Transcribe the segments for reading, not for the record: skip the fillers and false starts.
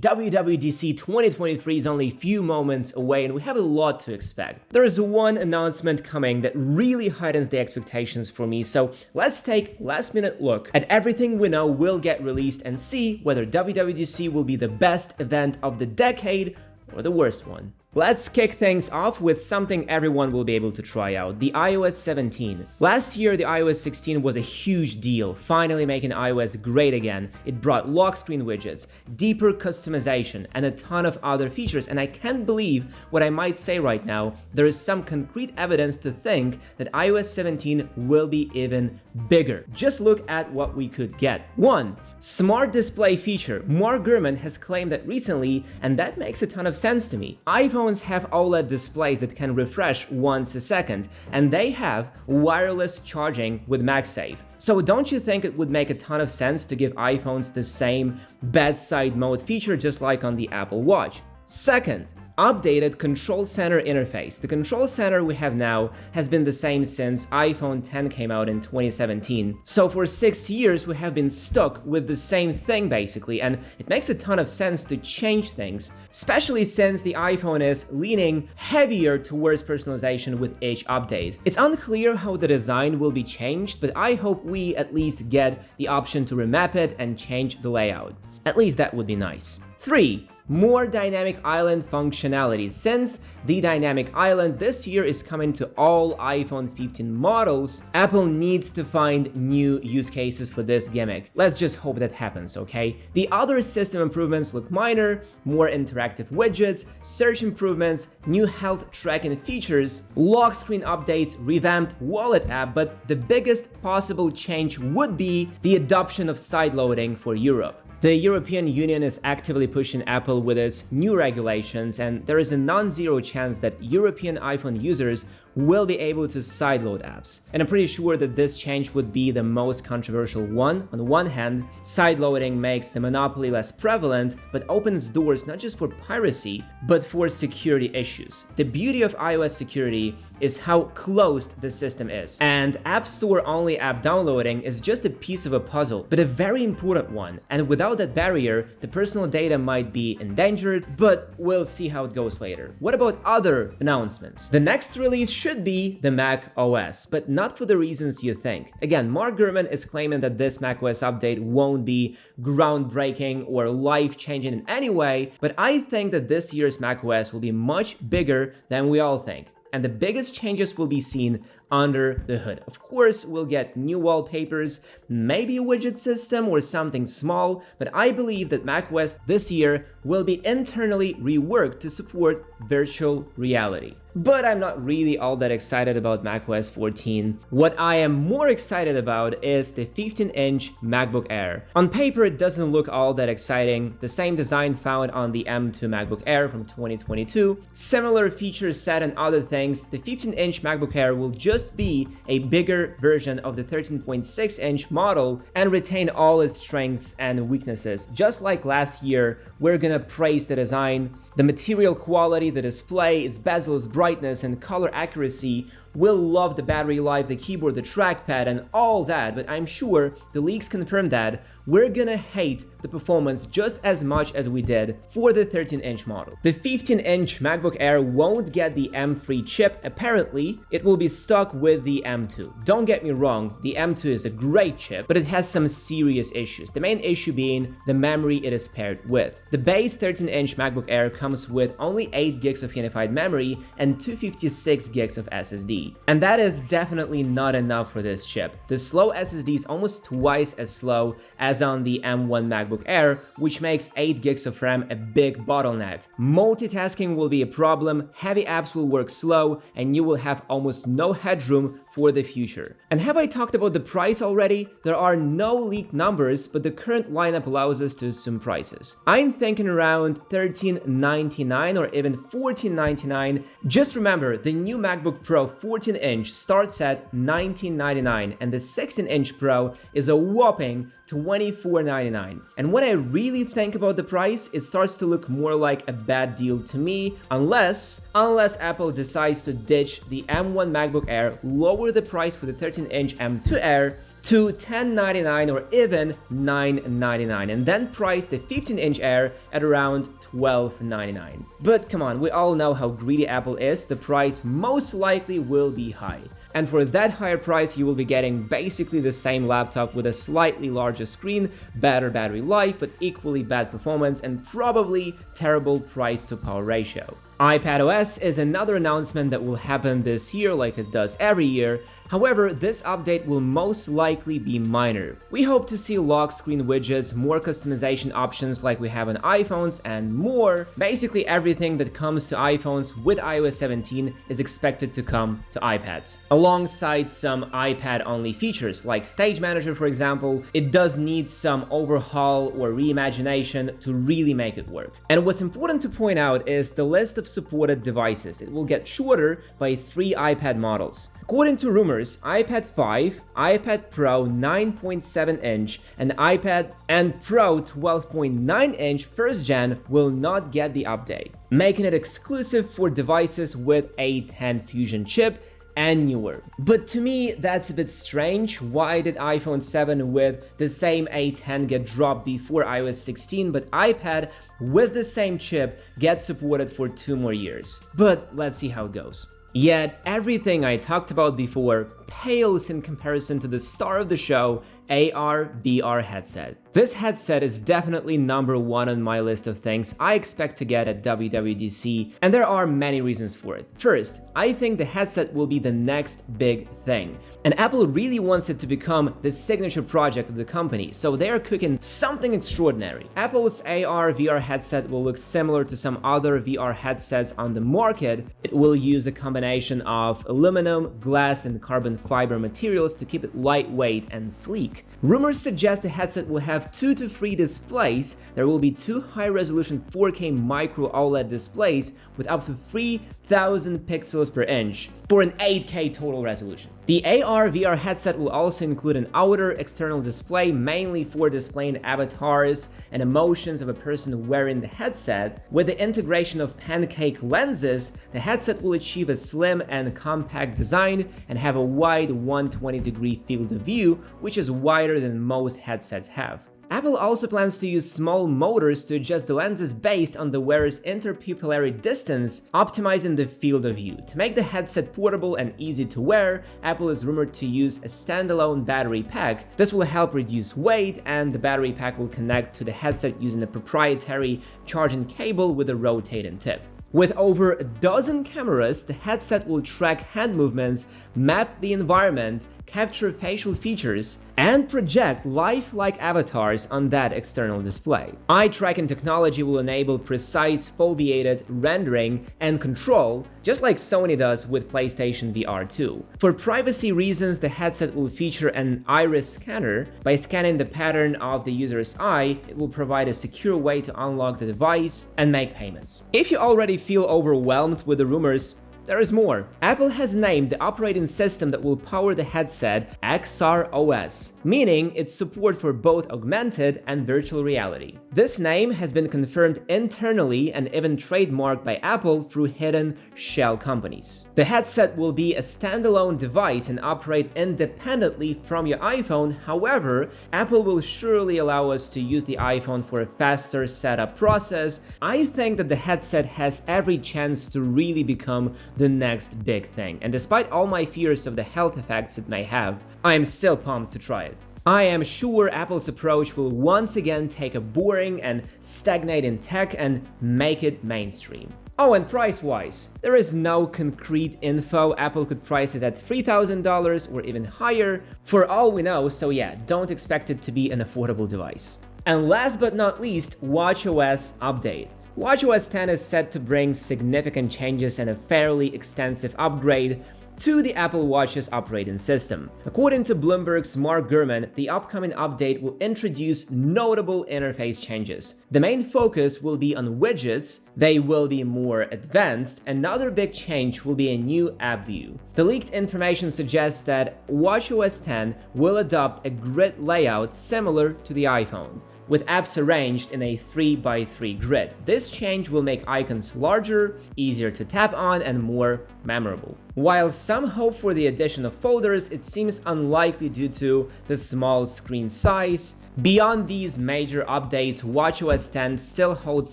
WWDC 2023 is only a few moments away and we have a lot to expect. There is one announcement coming that really heightens the expectations for me, so let's take a last-minute look at everything we know will get released and see whether WWDC will be the best event of the decade or the worst one. Let's kick things off with something everyone will be able to try out, the iOS 17. Last year, the iOS 16 was a huge deal, finally making iOS great again. It brought lock screen widgets, deeper customization, and a ton of other features, and I can't believe what I might say right now. There is some concrete evidence to think that iOS 17 will be even bigger. Just look at what we could get. 1. Smart display feature. Mark Gurman has claimed that recently, and that makes a ton of sense to me. iPhones have OLED displays that can refresh once a second, and they have wireless charging with MagSafe. So don't you think it would make a ton of sense to give iPhones the same bedside mode feature just like on the Apple Watch? Second, updated control center interface. The control center we have now has been the same since iPhone X came out in 2017. So for 6 years we have been stuck with the same thing basically, and it makes a ton of sense to change things, especially since the iPhone is leaning heavier towards personalization with each update. It's unclear how the design will be changed, but I hope we at least get the option to remap it and change the layout. At least that would be nice. 3. More dynamic island functionality. Since the dynamic island this year is coming to all iPhone 15 models, Apple needs to find new use cases for this gimmick. Let's just hope that happens, okay? The other system improvements look minor: more interactive widgets, search improvements, new health tracking features, lock screen updates, revamped wallet app, but the biggest possible change would be the adoption of sideloading for Europe. The European Union is actively pushing Apple with its new regulations, and there is a non-zero chance that European iPhone users will be able to sideload apps. And I'm pretty sure that this change would be the most controversial one. On one hand, sideloading makes the monopoly less prevalent, but opens doors not just for piracy, but for security issues. The beauty of iOS security is how closed the system is. And App Store only app downloading is just a piece of a puzzle, but a very important one. And without that barrier, the personal data might be endangered, but we'll see how it goes later. What about other announcements? The next release should be the macOS, but not for the reasons you think. Again, Mark Gurman is claiming that this macOS update won't be groundbreaking or life-changing in any way, but I think that this year's macOS will be much bigger than we all think. And the biggest changes will be seen under the hood. Of course, we'll get new wallpapers, maybe a widget system or something small, but I believe that macOS this year will be internally reworked to support virtual reality. But I'm not really all that excited about macOS 14. What I am more excited about is the 15-inch MacBook Air. On paper, it doesn't look all that exciting. The same design found on the M2 MacBook Air from 2022. Similar feature set and other things. The 15-inch MacBook Air will just be a bigger version of the 13.6-inch model and retain all its strengths and weaknesses. Just like last year, we're gonna praise the design, the material quality, the display, its bezel's brightness and color accuracy. We'll love the battery life, the keyboard, the trackpad, and all that, but I'm sure the leaks confirm that we're gonna hate the performance just as much as we did for the 13-inch model. The 15-inch MacBook Air won't get the M3 chip. Apparently, it will be stuck with the M2. Don't get me wrong, the M2 is a great chip, but it has some serious issues. The main issue being the memory it is paired with. The base 13-inch MacBook Air comes with only 8 gigs of unified memory and 256 gigs of SSD. And that is definitely not enough for this chip. The slow SSD is almost twice as slow as on the M1 MacBook Air, which makes 8 gigs of RAM a big bottleneck. Multitasking will be a problem, heavy apps will work slow, and you will have almost no headroom for the future. And have I talked about the price already? There are no leaked numbers, but the current lineup allows us to assume prices. I'm thinking around $1399 or even $1499. Just remember, the new MacBook Pro 14-inch starts at $1999, and the 16-inch Pro is a whopping $24.99. And when I really think about the price, it starts to look more like a bad deal to me, unless Apple decides to ditch the M1 MacBook Air, lower the price for the 13-inch M2 Air to $10.99 or even $9.99, and then price the 15-inch Air at around $12.99. But come on, we all know how greedy Apple is. The price most likely will be high. And for that higher price, you will be getting basically the same laptop with a slightly larger screen, better battery life, but equally bad performance and probably terrible price to power ratio. iPadOS is another announcement that will happen this year like it does every year. However, this update will most likely be minor. We hope to see lock screen widgets, more customization options like we have on iPhones, and more. Basically everything that comes to iPhones with iOS 17 is expected to come to iPads. Alongside some iPad-only features like Stage Manager, for example, it does need some overhaul or reimagination to really make it work. And what's important to point out is the list of supported devices. It will get shorter by 3 iPad models. According to rumors, iPad 5, iPad Pro 9.7-inch, and iPad and Pro 12.9-inch first gen will not get the update, making it exclusive for devices with A10 Fusion chip and newer. But to me, that's a bit strange. Why did iPhone 7 with the same A10 get dropped before iOS 16, but iPad with the same chip gets supported for 2 more years? But let's see how it goes. Yet, everything I talked about before pales in comparison to the star of the show, ARVR headset. This headset is definitely number 1 on my list of things I expect to get at WWDC, and there are many reasons for it. First, I think the headset will be the next big thing, and Apple really wants it to become the signature project of the company, so they are cooking something extraordinary. Apple's AR/VR headset will look similar to some other VR headsets on the market. It will use a combination of aluminum, glass, and carbon fiber materials to keep it lightweight and sleek. Rumors suggest the headset will have 2 to 3 displays. There will be 2 high-resolution 4K micro OLED displays with up to 3000 pixels per inch for an 8K total resolution. The AR/VR headset will also include an outer external display mainly for displaying avatars and emotions of a person wearing the headset. With the integration of pancake lenses, the headset will achieve a slim and compact design and have a wide 120-degree field of view, which is wider than most headsets have. Apple also plans to use small motors to adjust the lenses based on the wearer's interpupillary distance, optimizing the field of view. To make the headset portable and easy to wear, Apple is rumored to use a standalone battery pack. This will help reduce weight, and the battery pack will connect to the headset using a proprietary charging cable with a rotating tip. With over a dozen cameras, the headset will track hand movements, map the environment, capture facial features, and project lifelike avatars on that external display. Eye tracking technology will enable precise foveated rendering and control, just like Sony does with PlayStation VR 2. For privacy reasons, the headset will feature an iris scanner. By scanning the pattern of the user's eye, it will provide a secure way to unlock the device and make payments. If you already feel overwhelmed with the rumors, there is more. Apple has named the operating system that will power the headset XROS, meaning its support for both augmented and virtual reality. This name has been confirmed internally and even trademarked by Apple through hidden shell companies. The headset will be a standalone device and operate independently from your iPhone. However, Apple will surely allow us to use the iPhone for a faster setup process. I think that the headset has every chance to really become the next big thing, and despite all my fears of the health effects it may have, I am still pumped to try it. I am sure Apple's approach will once again take a boring and stagnating tech and make it mainstream. Oh, and price-wise, there is no concrete info. Apple could price it at $3,000 or even higher for all we know, so yeah, don't expect it to be an affordable device. And last but not least, watchOS update. watchOS 10 is set to bring significant changes and a fairly extensive upgrade. to the Apple Watch's operating system. According to Bloomberg's Mark Gurman, the upcoming update will introduce notable interface changes. The main focus will be on widgets, they will be more advanced. Another big change will be a new app view. The leaked information suggests that watchOS 10 will adopt a grid layout similar to the iPhone, with apps arranged in a 3x3 grid. This change will make icons larger, easier to tap on, and more memorable. While some hope for the addition of folders, it seems unlikely due to the small screen size. Beyond these major updates, watchOS 10 still holds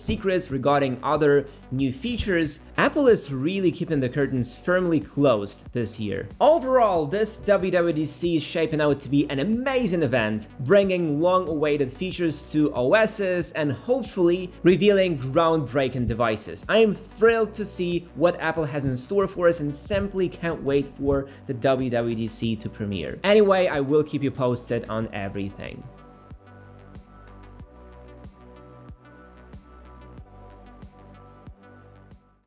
secrets regarding other new features. Apple is really keeping the curtains firmly closed this year. Overall, this WWDC is shaping out to be an amazing event, bringing long-awaited features to OSs and hopefully revealing groundbreaking devices. I am thrilled to see what Apple has in store for us and simply can't wait for the WWDC to premiere. Anyway, I will keep you posted on everything.